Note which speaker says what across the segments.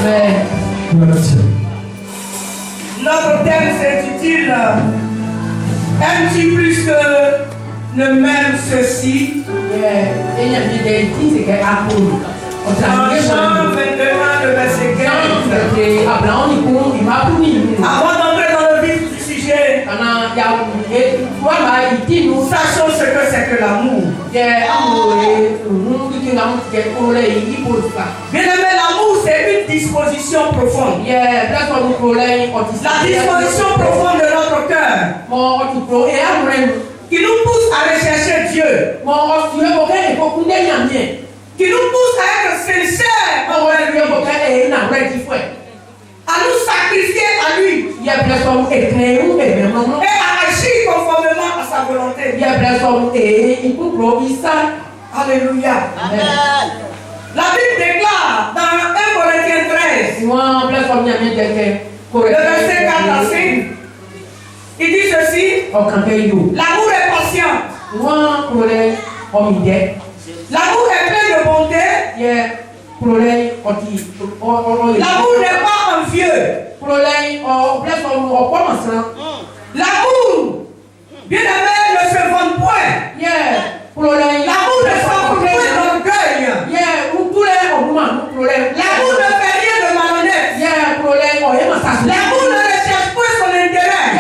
Speaker 1: Amen.
Speaker 2: Notre thème s'intitule aimes-tu plus que ne m'aime ceci? Dans Jean 21, le verset 15. Avant d'entrer dans le vif du sujet, sachons ce que c'est que l'amour. Bien aimé, l'amour c'est une disposition profonde. La disposition profonde de notre cœur qui nous pousse à rechercher Dieu, qui nous pousse à être sincères envers lui, à nous sacrifier à lui et à agir conformément à sa volonté. Alléluia.
Speaker 3: Amen.
Speaker 2: La Bible déclare dans 1 Corinthiens 13, le verset 4 à 5, il dit ceci: l'amour est patient, l'amour est plein de bonté, l'amour n'est pas envieux, l'amour, bien aimé, ne se vante point, l'amour ne s'enfle point d'orgueil, l'amour ne fait rien de malhonnête, l'amour ne recherche point son intérêt,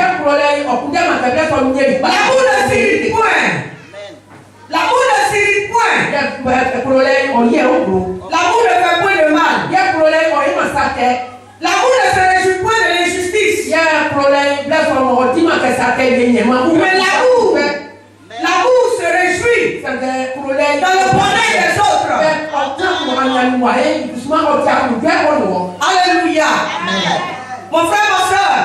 Speaker 2: l'amour ne s'irrite point, l'amour ne s'irrite point, l'amour ne fait point de mal, l'amour ne se réjouit point de l'injustice, mais l'amour se réjouit dans le bonheur des autres. Alléluia. Mon frère, ma soeur,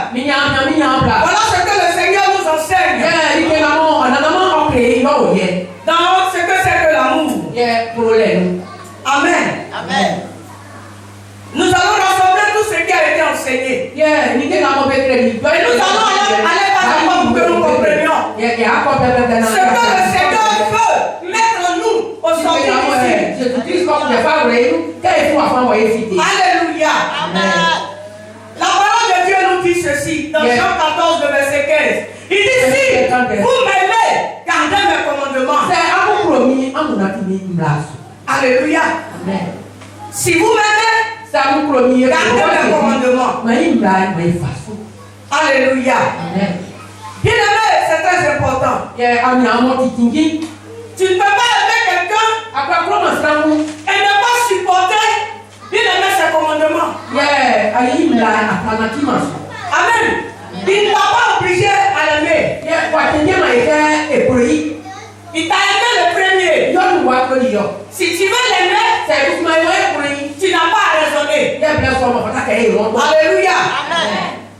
Speaker 2: voilà ce que le Seigneur nous enseigne dans ce que c'est que l'amour. Amen.
Speaker 3: Amen.
Speaker 2: Nous allons rassembler tout ce qui a été enseigné. Et nous allons aller par la pour que nous comprenions ce que le Seigneur veut mettre en nous au sortir d'ici. Alléluia.
Speaker 3: Amen.
Speaker 2: La parole de Dieu nous dit ceci dans Jean 14, le verset 15. Il dit: si vous m'aimez, gardez mes commandements. Alléluia. Si vous m'aimez, gardez mes commandements. Alléluia. Bien aimé, c'est très important. Tu ne peux pas aimer quelqu'un et ne pas supporter, bien aimé, ses commandements. Amen. Il ne t'a pas obligé à l'aimer. Il t'a aimé le premier. Si tu veux l'aimer, tu n'as pas à raisonner. Alléluia.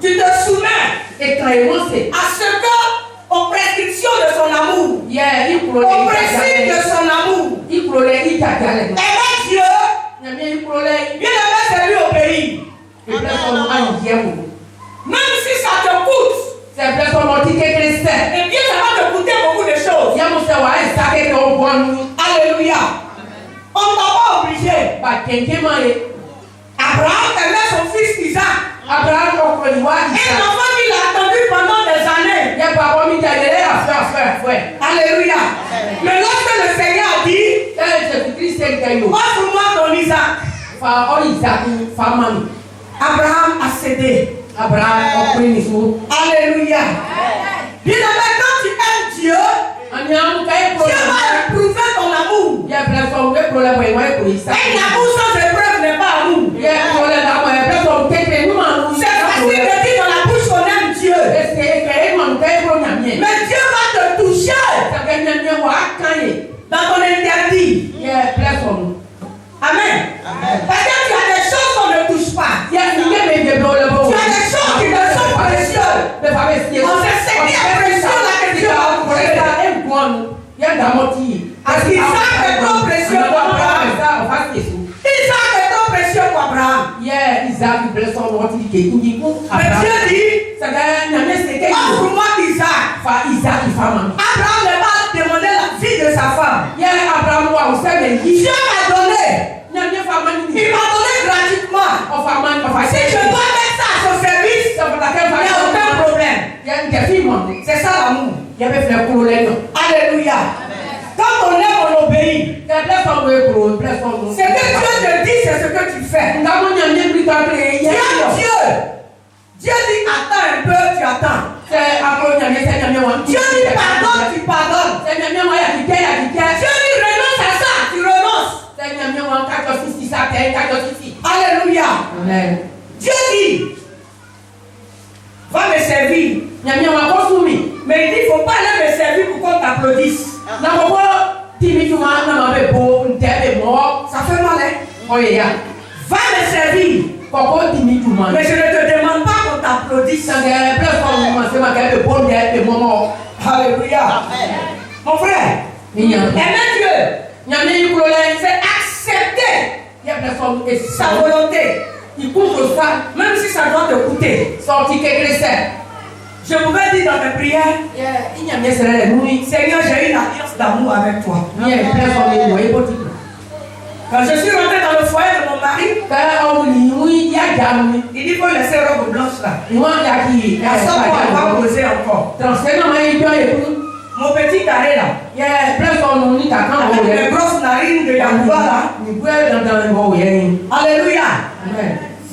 Speaker 2: Tu te soumets à ce que, aux prescriptions de son amour, aux principes de son amour. Aimer Dieu, bien aimé, c'est lui obéir. Même si ça te coûte, eh bien ça va te coûter beaucoup de choses. Alléluia. On ne t'a pas obligé. Abraham aimait son fils Isaac. Et l'enfant qu'il a attendu pendant des années. Alléluia. Mais lorsque le Seigneur a dit: offre-moi ton Isaac, Abraham a cédé. Alléluia. Bien aimé, quand tu aimes Dieu, Dieu va éprouver ton amour. Un amour sans épreuve n'est pas amour. C'est facile de dire dans la bouche qu'on aime Dieu. Mais Dieu va te toucher dans ton interdit. Amen. Parce que tu as des choses qu'on ne touche pas. Tu as des choses qui ne sont précieuses. On sait ce qui est précieux là que Dieu a touché. Parce qu'Isaac est trop précieux pour Abraham. Isaac est trop précieux pour Abraham. Mais Dieu dit: offre-moi Isaac. Abraham ne va demander la vie de sa femme. Dieu m'a donné. Il m'a donné gratuitement. Alléluia. Quand on aime, on obéit. C'est que Dieu te dit, c'est ce que tu fais. Dieu dit attends un peu, tu attends. Dieu dit pardonne, tu pardonnes. Dieu dit renonce à ça, tu renonces. Alléluia. Amen. Dieu dit va me servir. Mais il dit il ne faut pas aller me servir pour qu'on t'applaudisse. Ça fait mal, hein? Va me servir. Mais je ne te demande pas qu'on t'applaudisse. Alléluia. Mon frère, aimer Dieu, c'est accepter sa volonté. Il couvre ça, même si ça doit te coûter. Je pouvais dire dans mes prières, Seigneur, j'ai une alliance d'amour avec toi. Quand je suis rentré dans le foyer de mon mari, il dit faut laisser robe blanche là. À ça, on va poser encore. Mon petit carré là, avec les grosses narines de Yahouba là. Alléluia.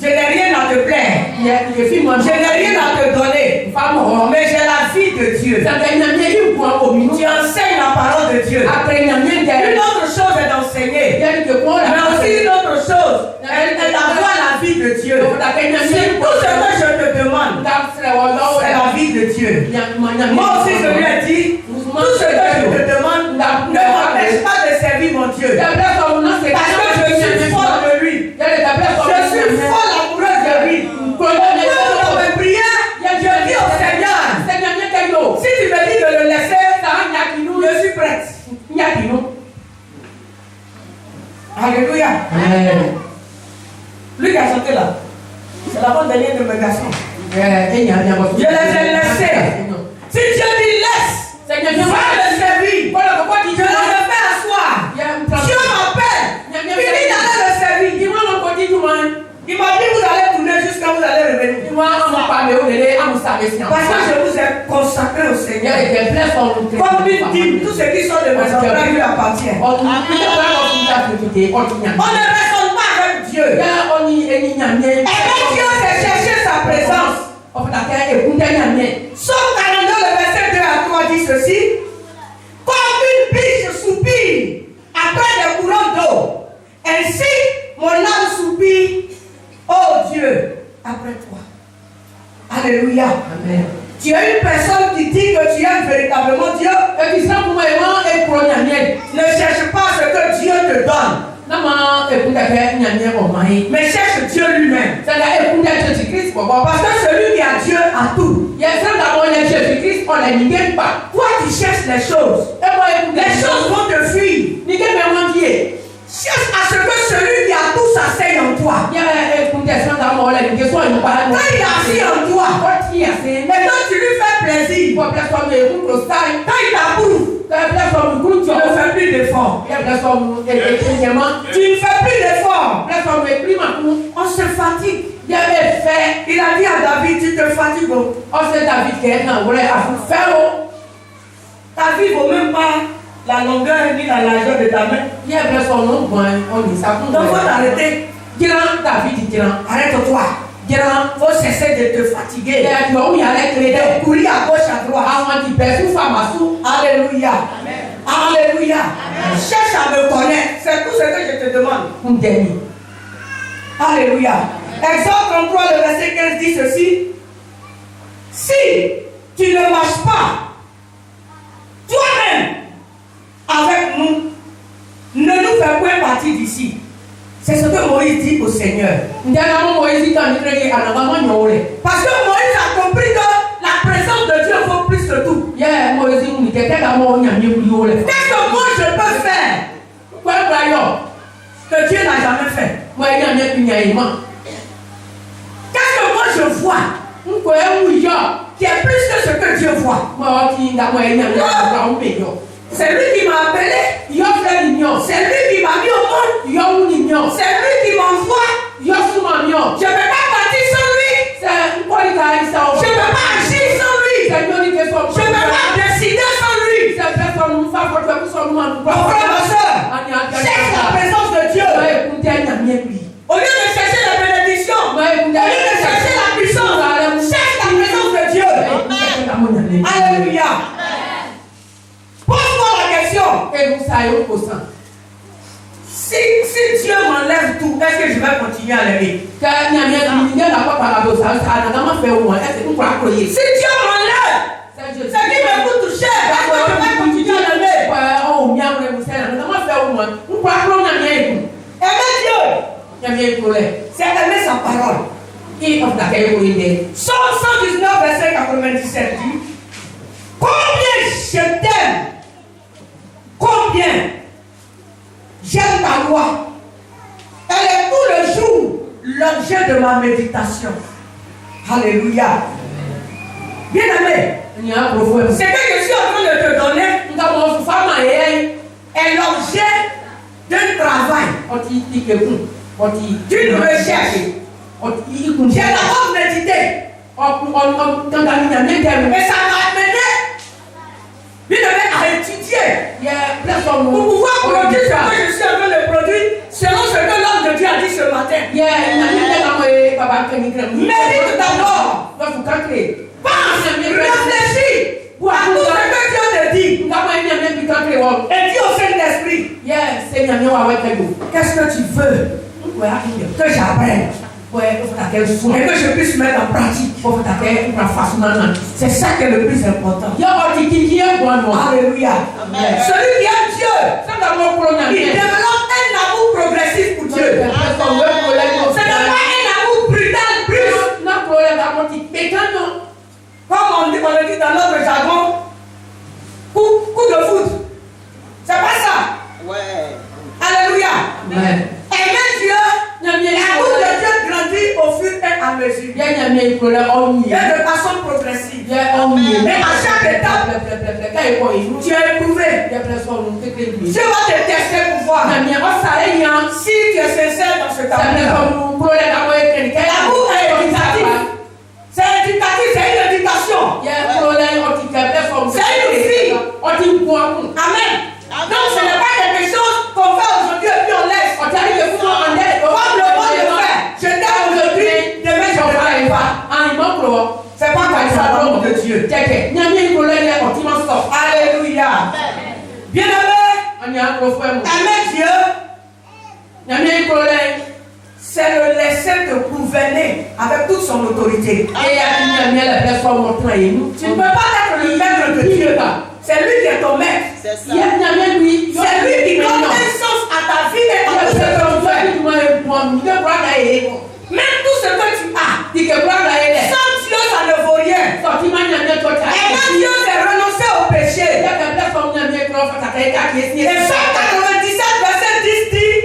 Speaker 2: Je n'ai rien à te plaire. Je n'ai rien à te donner. Mais j'ai la vie de Dieu. Tu enseignes la parole de Dieu. Une autre chose est d'enseigner. Mais aussi une autre chose est d'avoir la vie de Dieu. C'est tout ce que je te demande. C'est la vie de Dieu. Moi aussi je lui ai dit, tout ce que je te demande ne m'empêche pas de servir mon Dieu. Parce que je suis folle de lui. Je suis folle amoureuse de lui. Dans mes prières, je dis au Seigneur, si tu me dis de le laisser, je suis prête. Alléluia. Lui qui a chanté là, c'est la bonne dernière de mes garçons. Je les ai laissés. Si Dieu dit laisse, va le servir. Je le fais asseoir. Dieu m'appelle. Il dit d'aller le servir. Il m'a dit vous allez tourner jusqu'à vous allez revenir. Parce que je vous ai consacré au Seigneur. Comme une dîme, tout ce qui sont de mes enfants lui appartient. On ne raisonne pas avec Dieu. Aimer Dieu, c'est chercher sa présence. Somme 42, le verset 2 à 3 dit ceci. Comme une biche soupire après des courants d'eau, ainsi mon âme soupire, oh Dieu, après toi. Alléluia. Amen. Tu es une personne qui dit que tu aimes véritablement Dieu. Ne cherche pas ce que Dieu te donne. Mais cherche Dieu lui-même. Parce que celui qui a Dieu a tout. Toi tu cherches les choses. Les choses vont te fuir. Cherche à ce que celui qui a tout s'asseye en toi. Quand il a assis en toi, maintenant tu lui fais plaisir. Quand il t'approuve, tu ne fais plus d'efforts. Tu ne fais plus d'efforts. On se fatigue. Il a dit à David, tu te fatigues. Ta vie ne vaut même pas la longueur ni la largeur de ta main. Donc faut t'arrêter. Arrête-toi. Il faut cesser de te fatiguer. De courir à gauche, à droite. Alléluia. Alléluia. Cherche à me connaître. C'est tout ce que je te demande. Alléluia. Exode 33, le verset 15 dit ceci. Si tu ne marches pas toi-même avec nous, ne nous fais point partie d'ici. C'est ce que Moïse dit au Seigneur. Parce que Moïse a compris que la présence de Dieu vaut plus que tout. Qu'est-ce que moi je peux faire que Dieu n'a jamais fait? Qu'est-ce que moi je vois qui est plus que ce que Dieu voit? C'est lui qui m'a appelé. C'est lui qui m'a mis au monde. C'est lui qui m'envoie. Je ne peux pas partir sans lui. Je ne peux pas agir sans lui. Je ne peux pas décider Si Dieu m'enlève tout, est-ce que je vais continuer à l'aimer? Si Dieu m'enlève ce qui me coûte cher, est-ce que je vais continuer à l'aimer? Aimer Dieu, c'est aimer sa parole. Psaume 119, verset 97 dit: combien je t'aime, combien j'aime ta loi. Elle est tout le jour l'objet de ma méditation. Alléluia. Bien aimé, ce que je suis en train de te donner est l'objet d'un travail, d'une recherche. J'ai d'abord médité. Et ça m'a amené à étudier pour pouvoir produire ce que je suis en train de produire selon ce que l'homme de Dieu a dit ce matin. Médite d'abord. Pense, réfléchis à tout ce que Dieu te dit. Et dis au Saint-Esprit, qu'est-ce que tu veux que j'apprenne et que je puisse mettre en pratique? C'est ça qui est le plus important. Alléluia. Celui qui aime Dieu, il développe un amour progressif pour Dieu. Ce n'est pas un amour brutal, comme on le dit dans notre jargon, coup de foot. C'est pas ça. Alléluia. Aimer Dieu, l'amour de Dieu grandit au fur et à mesure. Et de façon progressive. Mais à chaque étape, tu es éprouvé. Dieu va te tester pour voir si tu es sincère dans ce amour. L'amour est éducatif. C'est éducatif, c'est une éducation. C'est une vie. Amen. Donc ce n'est pas quelque chose qu'on fait aujourd'hui et puis on laisse. Comme le monde le fait. Je t'aime aujourd'hui, demain je ne ferai pas. C'est pas comme ça l'homme de Dieu. Alléluia. Bien aimé, aimer Dieu, c'est le laisser te gouverner avec toute son autorité. Tu ne peux pas être le maître de Dieu. C'est lui qui est ton maître. C'est lui qui donne un sens à ta vie et à tout ce que tu fais. Même tout ce que tu as, sans Dieu, ça ne vaut rien. Et Dieu, c'est renoncer au péché. Et Psalm 97, verset 10 dit: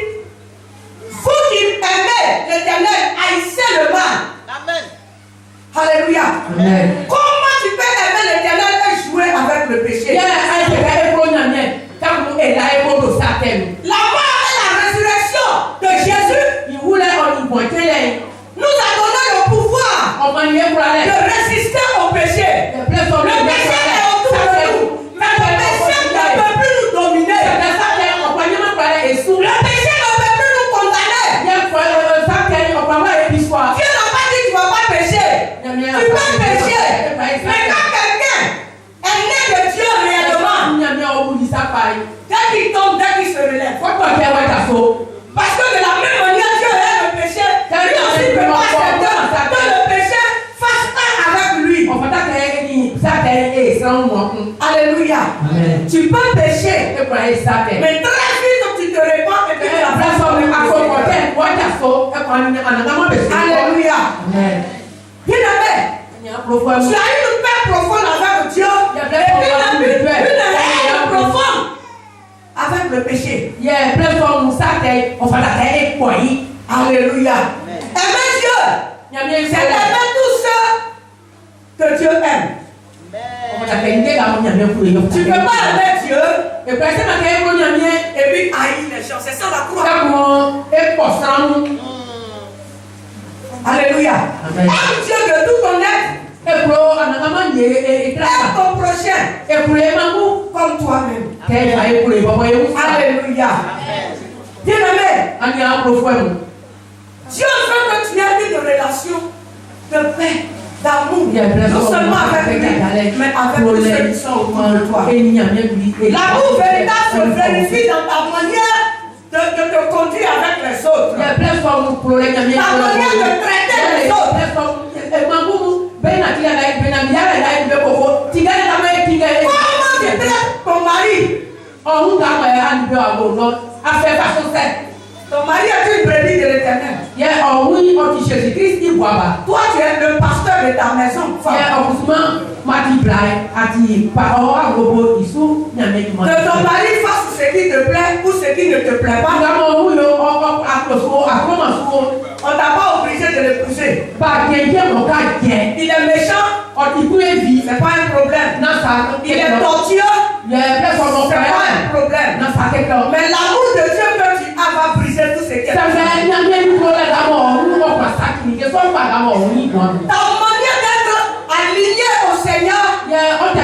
Speaker 2: vous qui aimez l'Éternel, haïssez le mal. Amen. Alléluia. Amen. Comment tu peux aimer l'Éternel et jouer avec le péché? La mort et la résurrection de Jésus nous a donné le pouvoir de résister au péché. Le péché est autour de nous, mais le péché ne peut plus nous dominer. Le péché ne peut plus nous condamner. Dieu n'a pas dit que tu ne vas pas pécher. Tu peux pécher. Mais quand quelqu'un est né de Dieu réellement, dès qu'il tombe, dès qu'il se relève, parce que de la même manière Dieu est le péché, lui aussi ne peut pas accepter que le péché fasse un avec lui. Alléluia. Amen. Tu peux pécher, mais très vite tu te répands et que tu la place. Alléluia. Bien aimé, tu as une paix profonde avec Dieu et une haine profonde avec le péché. Alléluia. Aimer Dieu, c'est aimer tous ceux que Dieu aime. Tu ne peux pas aimer Dieu et puis haïr les gens. C'est ça la croix. Alléluia. Aime Dieu de tout ton être. Aime ton prochain comme toi-même. Alléluia. Bien aimé, Dieu veut que tu aies une relation de paix d'amour, non seulement avec lui, mais avec tous ceux qui sont autour de toi. L'amour véritable se vérifie dans ta manière de te conduire avec les autres. Ta manière de traiter les autres. Comment tu traites ton mari? Ton mari est une brebis de l'Éternel. Toi, tu es le pasteur de ta maison. Que ton mari fasse ce qui te plaît ou ce qui ne te plaît pas. On t'a pas obligé de l'épouser. Il est méchant. C'est pas un problème. Il est tortueux. C'est pas un problème. Mais l'amour de Dieu que tu as va briser tout ce qui est. Ta manière d'être aligné au Seigneur te donne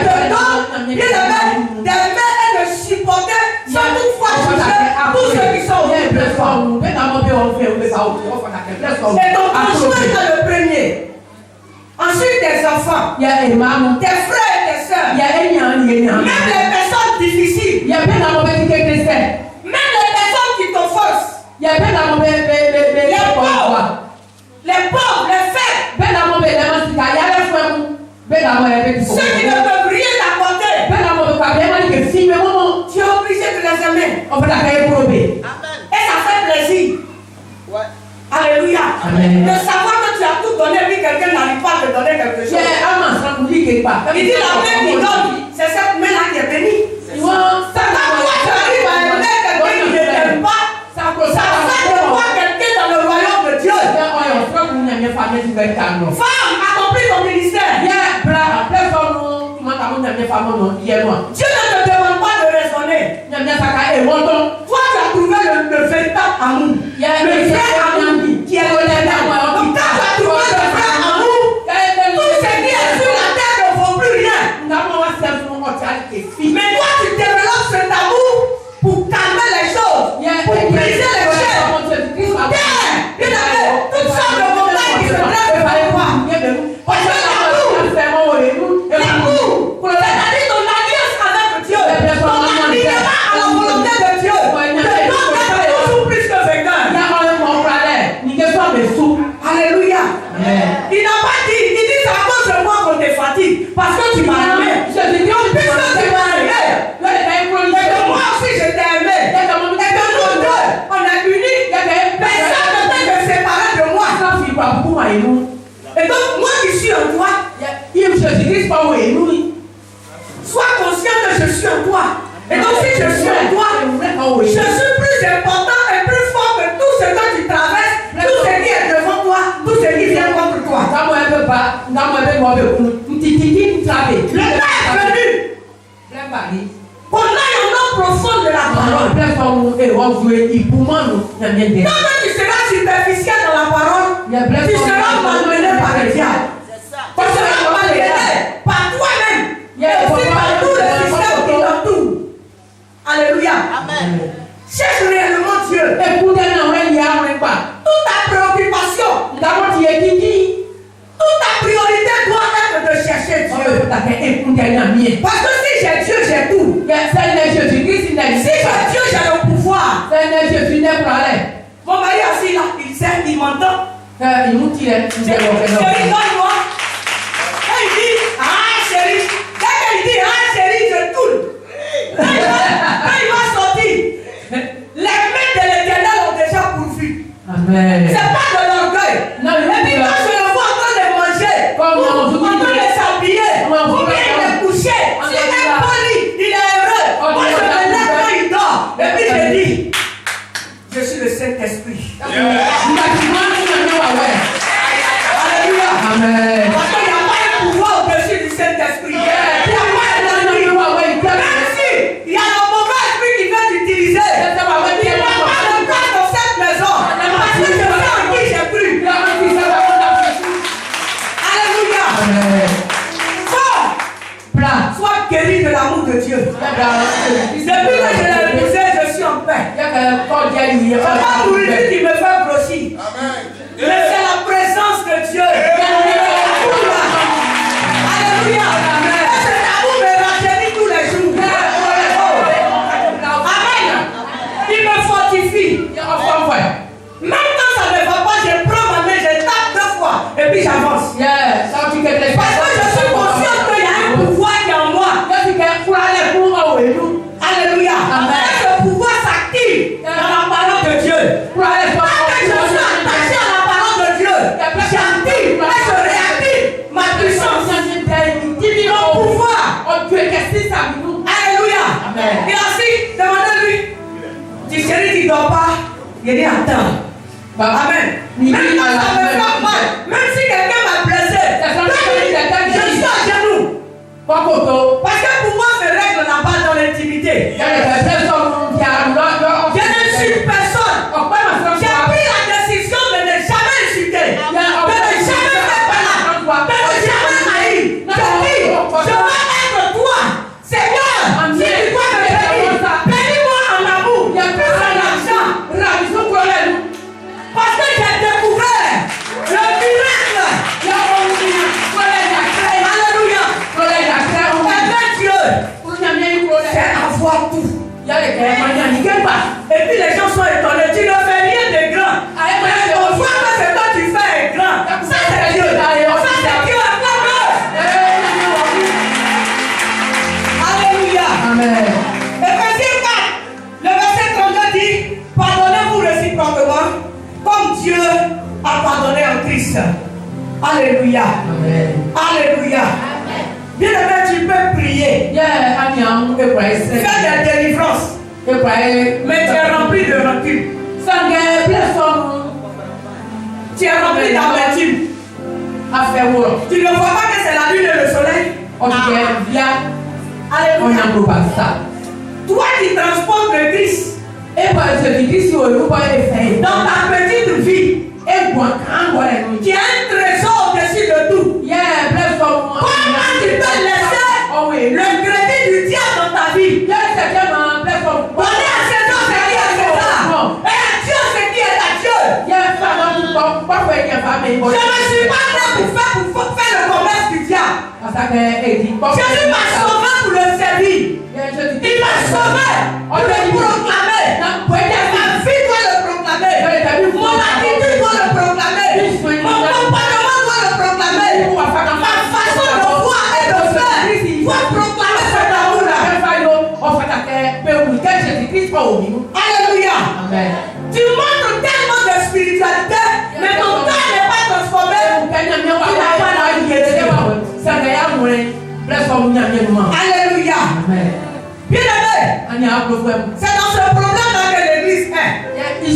Speaker 2: d'aimer et de supporter sans toutefois juger tous ceux qui sont autour de toi. Et ton conjoint est le premier. Ensuite, tes enfants, tes frères et tes soeurs, même les personnes difficiles, même les personnes qui t'offensent, les pauvres, les faibles, ceux qui ne peuvent rien t'apporter, tu es obligé de les aimer. Et ça fait plaisir. Alléluia. De savoir que tu as tout donné, puis quelqu'un n'arrive pas à te donner quelque chose. Il dit la main qui donne, c'est cette main-là qui est bénie. Quand toi tu arrives à aimer quelqu'un qui ne t'aime pas, ça fait de toi quelqu'un dans le royaume de Dieu. Femme, accomplis ton ministère. Dieu ne te demande pas de raisonner. Toi tu as trouvé le véritable amour. Le vrai amour qui est le véritable. Donc quand tu as trouvé le vrai amour, tout ce qui est sur la terre ne vaut plus rien. Mais toi tu développes cet amour pour calmer les choses, pour briser les chaînes, pour taire toutes sortes de montagnes qui se dressent devant toi. Parce que l'amour, c'est-à-dire ton alliance avec Dieu, ton alignement à la volonté de Dieu, te donne d'être toujours plus que vainqueur. Alléluia. Il n'a pas dit, il dit c'est à cause de moi qu'on te fatigue, parce que tu m'as aimé. Puisque tu m'as aimé, et que moi aussi je t'ai aimé, et que nous deux, on est unis, personne ne peut te séparer de moi. Et donc moi qui suis en toi, sois conscient que je suis en toi. Et donc si je suis en toi, je suis plus important et plus fort que tout ce que tu traverses, tout ce qui est devant toi, tout ce qui vient contre toi. Le Père est venu. Qu'on aille au nom profond de la parole. Quand tu seras superficiel dans la parole, tu seras malmené par le diable. Tu seras malmené par toi-même. Et aussi par tout le système qui t'entoure. Alléluia. Amen. Cherche réellement Dieu. Toute ta préoccupation, toute ta priorité doit être de chercher Dieu. Parce que si j'ai Dieu, j'ai tout. Si j'ai Dieu, j'ai le pouvoir. Mon mari assis là, il sait, il m'entend. Chérie, donne-moi. Et il dit, ah chérie. Quand il dit, ah chérie, je tourne. Quand il va sortir, les mains de l'Éternel ont déjà pourvu.
Speaker 1: Amen.
Speaker 2: C'est pas de l'orgueil. Et puis quand je le vois en train de manger, en train de s'habiller, ou bien il est couché, s'il est poli, il est heureux. Moi je me lève quand il dort. Et puis je dis, je suis le Saint-Esprit. Alléluia.
Speaker 1: Amen.
Speaker 2: Parce qu'il n'y a pas un pouvoir au-dessus du Saint-Esprit. Il n'y a pas un esprit. Même si il y a le mauvais esprit qui veut t'utiliser, il n'y a pas de place dans cette maison. Parce que je sais en qui j'ai cru. Alléluia. Fort. Sois guéri de l'amour de Dieu. Depuis que je l'ai épousé, je suis en paix. C'est pas nourriture qui me fait grossir. Mais c'est la présence de Dieu. Il dit attends. Amen. Même quand ça me fait mal, même si quelqu'un m'a blessé, je suis à genoux. Parce que pour moi, ces règles n'a pas dans l'intimité. Je ne suis personne. J'ai pris la décision de ne jamais insulter, de ne jamais faire mal, de ne jamais haïr. Je vais être toi. Seigneur, si tu dois me bénir, bénis-moi en amour, plus en argent. Parce que j'ai découvert le miracle. Alléluia. Avec Dieu, c'est avoir tout. Et puis les gens sont étonnés. Tu ne fais rien de grand. Mais on voit que ce que tu fais est grand. Ça c'est Dieu. Ça c'est Dieu. Alléluia.
Speaker 1: Amen.
Speaker 2: Éphésiens 4, le verset 32 dit, pardonnez-vous réciproquement comme Dieu a pardonné en Christ. Alléluia.
Speaker 1: Amen.
Speaker 2: Alléluia. Bien-aimé, tu peux prier. Faire des délivrances. Mais tu es rempli de rancune. Tu es rempli d'amertume. Tu ne vois pas que c'est la lune et le soleil. Alléluia. Toi qui transportes le Christ dans ta petite vie, qui a un trésor au-dessus de tout. Comment tu peux laisser le crédit du diable dans ta vie? Donner à César ce qui est à César. Et à Dieu ce qui est à Dieu. Je ne suis pas là pour faire le commerce du diable. Jésus m'a sauvé pour le servir. Il m'a sauvé pour le proclamer. Ma vie doit le proclamer. Mon attitude doit le proclamer. Mon comportement doit le proclamer. Ma façon de voir et de faire doit proclamer cet amour-là. Alléluia. Tu montres tellement de spiritualité, mais ton cœur n'est pas transformé. Tu n'as pas la unité. Alléluia. Bien-aimé, c'est dans ce programme-là que l'église est. On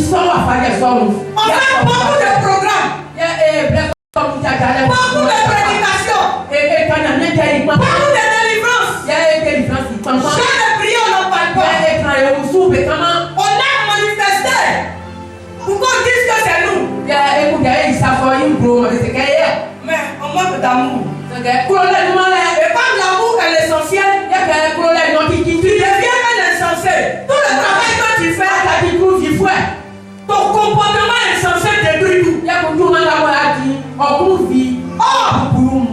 Speaker 2: fait beaucoup de programmes, beaucoup de prédications, beaucoup de délivrances. Chant de prière, on n'en parle pas. On a manifesté pour qu'on dise que c'est nous. Mais on manque d'amour. Et comme l'amour est l'essentiel, tu deviens un insensé. Tout le travail que tu fais, ton comportement insensé détruit tout.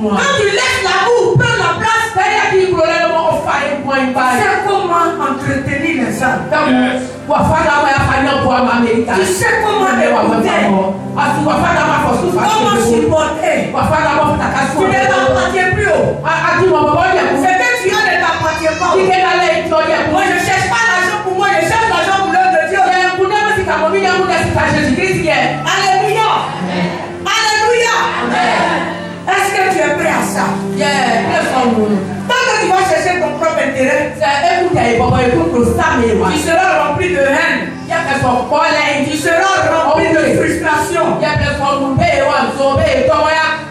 Speaker 2: Quand tu laisses l'amour prendre la place, c'est comment entretenir les âmes. Tu sais comment écouter, comment supporter. Tu ne t'appartiens plus haut. Ce que tu as ne t'appartient pas. Moi je ne cherche pas l'argent pour moi, je cherche l'argent pour l'œuvre de Dieu. Alléluia. Alléluia. Est-ce que tu es prêt à ça? Tant que tu vas chercher ton propre intérêt, tu seras rempli de haine. Tu seras rempli de frustration.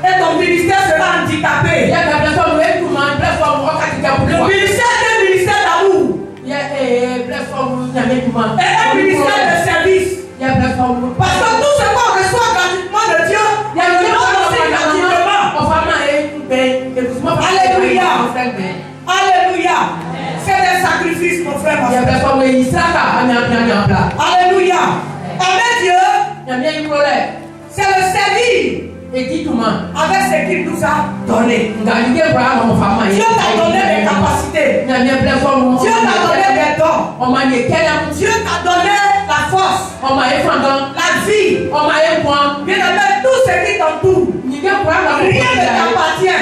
Speaker 2: Et ton ministère sera handicapé. Le ministère est un ministère d'amour. Et un ministère de service. Parce que tout ce qu'on reçoit gratuitement de Dieu, il y a le nom aussi gratuitement. Alléluia. Alléluia. C'est des sacrifices, mon frère. Alléluia. Amen Dieu. C'est le servir avec ce qu'il nous a donné. Dieu t'a donné des capacités. Dieu t'a donné des dons. Dieu t'a donné la force, la vie. Bien aimé, tout ce qui t'entoure, rien ne t'appartient.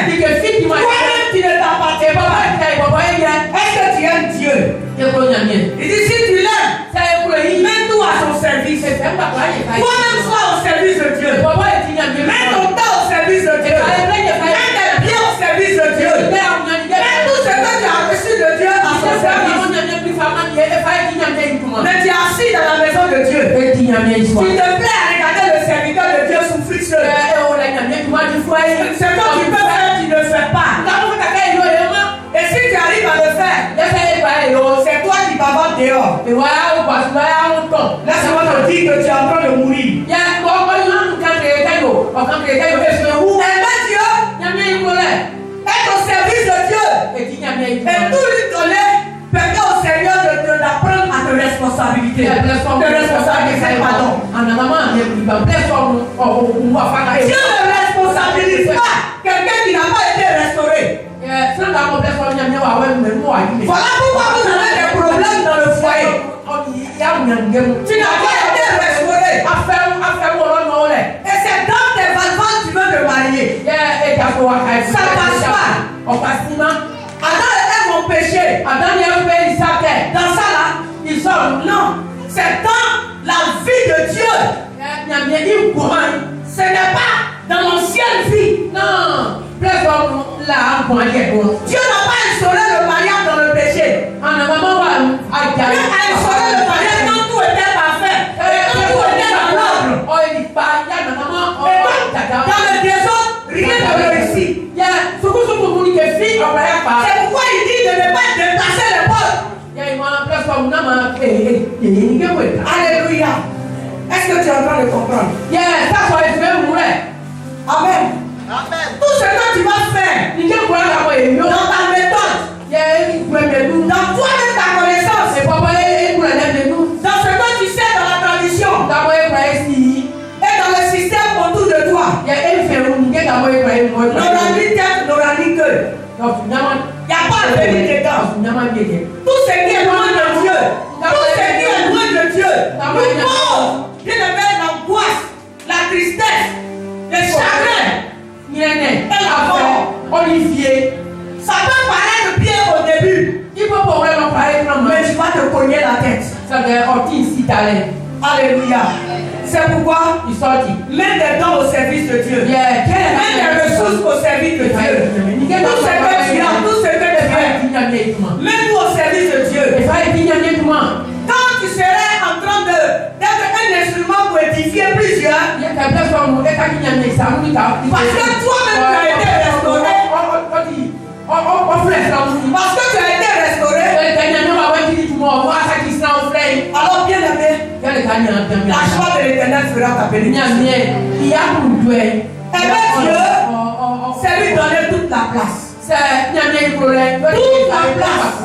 Speaker 2: Toi-même tu ne t'appartiens pas. Est-ce que tu aimes Dieu? Il dit si tu l'aimes, mets tout à son service. Toi-même sois au service de Dieu. Mets ton temps au service de Dieu. Mets tes pieds au service de Dieu. Mets tout ce que tu as reçu de Dieu à son service. Mais tu es assis dans la maison de Dieu. S'il te plaît à regarder le serviteur de Dieu souffrir seul. Ce que tu peux faire, tu ne fais pas. Et si tu arrives à le faire, c'est toi qui bavardes dehors. Laisse-moi te dire que tu es en train de mourir. Aimer Dieu, être au service de Dieu, et tout lui donner, permet au Seigneur d'apprendre à te responsabiliser. Dieu ne responsabilise pas quelqu'un qui n'a pas été restauré. Voilà pourquoi vous avez des problèmes dans le foyer. Tu n'as pas été restauré. Et c'est dans tes valeurs que tu veux te marier. Ça ne passe pas. Adam et Ève ont péché. Dans ça là, ils sont. Non. C'est dans la vie de Dieu. Ce n'est pas dans l'ancienne vie. Non. Dieu n'a pas instauré le mariage dans le péché. Dieu a instauré le mariage quand tout était parfait. Quand tout était dans l'ordre. Dans le désordre, rien ne réussit. C'est pourquoi il dit de ne pas déplacer les portes. Alléluia. Est-ce que tu es en train de comprendre? Amen. Amen. Tout ce que tu vas faire dans ta méthode, dans toi-même ta connaissance, dans ce que tu sais dans la tradition et dans le système autour de toi, n'aura ni tête, n'aura ni queue. Il n'y a pas de vérité dedans. Tout ce qui est loin de Dieu, tout ce qui est loin de Dieu, nous pauvres, bien-aimés, l'angoisse, la tristesse, le chagrin, et la mort. Olivier, ça peut paraître bien au début, mais tu vas te cogner la tête. Alléluia. C'est pourquoi il sortit. Mets des dons au service de Dieu. Mets des ressources au service de Dieu. Tout ce que tu as, tout ce que tu fais, mets-nous au service de Dieu. Quand tu serais en train d'être un instrument pour édifier plusieurs, parce que toi-même tu as été restauré. Parce que tu as été restauré. Alors bien aimé, la joie de l'Éternel fera ta bénédiction. Aimer Dieu, c'est lui donner toute la place. Toute la place.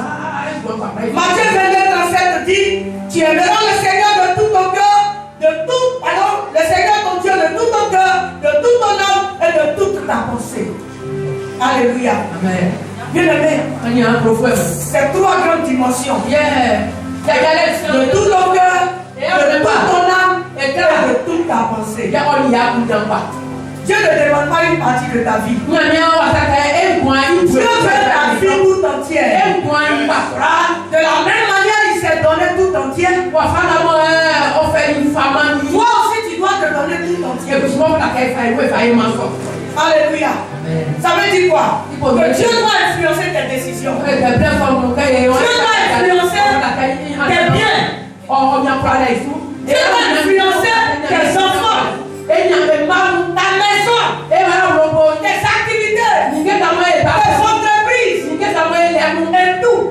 Speaker 2: Matthieu 22:37 dit, tu aimeras le Seigneur de tout ton cœur, le Seigneur ton Dieu de tout ton cœur, de toute ton âme et de toute ta pensée. Alléluia. Amen. Bien-aimé, c'est trois grandes dimensions. De tout ton cœur, de toute ton âme et de toute ta pensée. Dieu ne demande pas une partie de ta vie. Dieu veut ta vie tout entière. De la même manière, il s'est donné tout entier. Toi aussi, tu dois te donner tout entier. Alléluia. Ça veut dire quoi? Que Dieu doit influencer tes décisions. Dieu doit influencer tes biens. Dieu doit influencer tes enfants, ta maison, tes activités, tes entreprises et tout.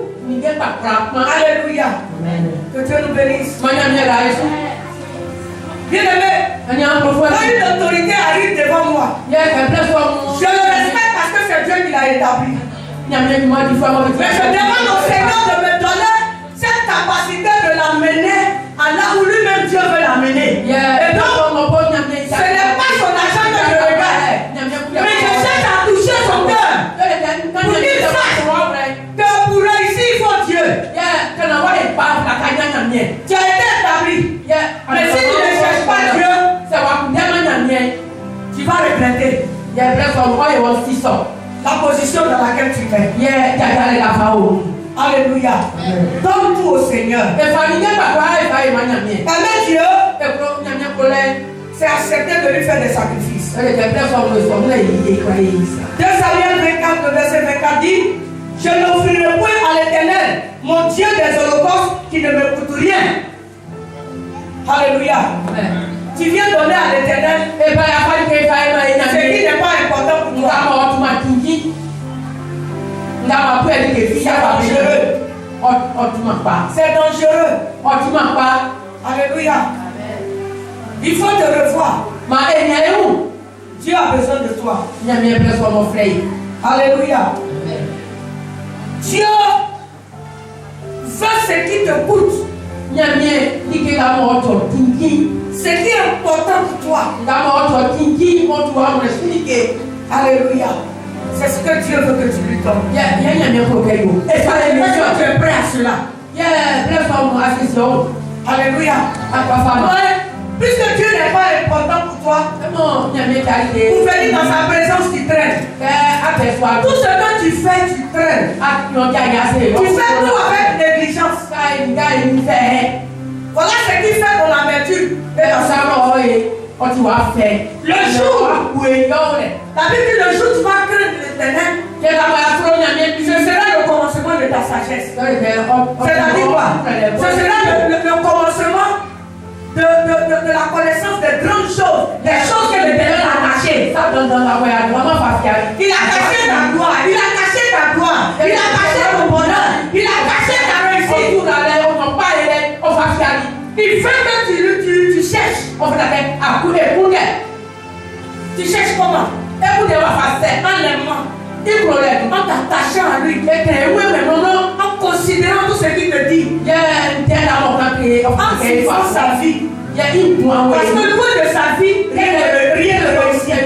Speaker 2: Alléluia. Que Dieu nous bénisse. Bien-aimé, quand une autorité arrive devant moi, je le respecte parce que c'est Dieu qui l'a établi. Mais je demande au Seigneur de me donner cette capacité de l'amener à là où lui-même Dieu veut l'amener. Et donc, ce n'est pas son argent que je regarde, mais je cherche à toucher son cœur. Pour qu'il sache que pour réussir, il faut Dieu. Tu as été établi. Mais si tu ne cherches pas Dieu, tu vas regretter la position dans laquelle tu es. Alléluia. Donne tout au Seigneur. Aimer Dieu, c'est accepter de lui faire des sacrifices. 2 Samuel 24, le verset 24 dit, je n'offrirai point à l'Éternel, mon Dieu, des holocaustes qui ne me coûtent rien. Alléluia. Tu viens donner à l'Éternel ce qui n'est pas important pour toi. C'est dangereux. Alléluia. Il faut te revoir. Dieu a besoin de toi. Alléluia. Dieu veut ce qui te coûte. Ce qui est important pour toi. Alléluia. C'est ce que Dieu veut que tu lui donnes. Et ça, tu es prêt à cela. Alléluia. Puisque Dieu n'est pas important pour toi, pour venir dans sa présence, tu traînes. Tout ce que tu fais, tu traînes. Tu fais tout avec négligence. Voilà ce qui fait ton amertume. Le jour, la Bible dit le jour où tu vas craindre l'Éternel, ce sera le commencement de ta sagesse. C'est-à-dire quoi? Ce sera le commencement de la connaissance des grandes choses, des choses que l'Éternel a cachées. Il a caché ta gloire, il a caché ta gloire, il a caché ton bonheur, il a caché ta réussite. Il fait que tu cherches. Tu cherches comment? En l'aimant, en t'attachant à lui, en considérant tout ce qu'il te dit, en suivant sa vie. Parce que loin de sa vie, rien ne réussit.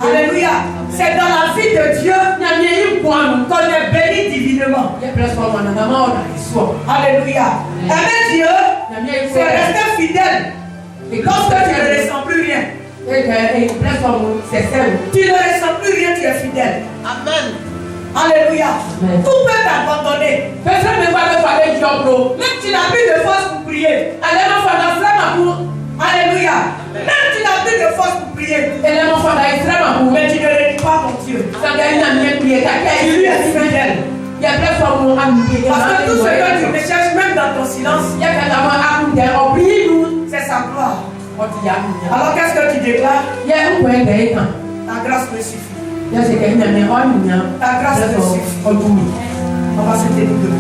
Speaker 2: Alléluia. C'est dans la vie de Dieu qu'on est béni divinement. Alléluia. Aimer Dieu, c'est rester fidèle. Lorsque tu ne ressens plus rien. Tu ne ressens plus rien, tu es fidèle. Amen. Alléluia. Amen. Tout peut t'abandonner. Même tu n'as plus de force pour prier. Alléluia. Même tu n'as plus de force pour prier. Mais tu ne redis pas mon Dieu. Tu lui es fidèle. Parce que tout ce que tu recherches, même dans ton silence, c'est sa gloire. Alors qu'est-ce que tu déclares? Ta grâce me suffit. Ta grâce me suffit. On va se dédier.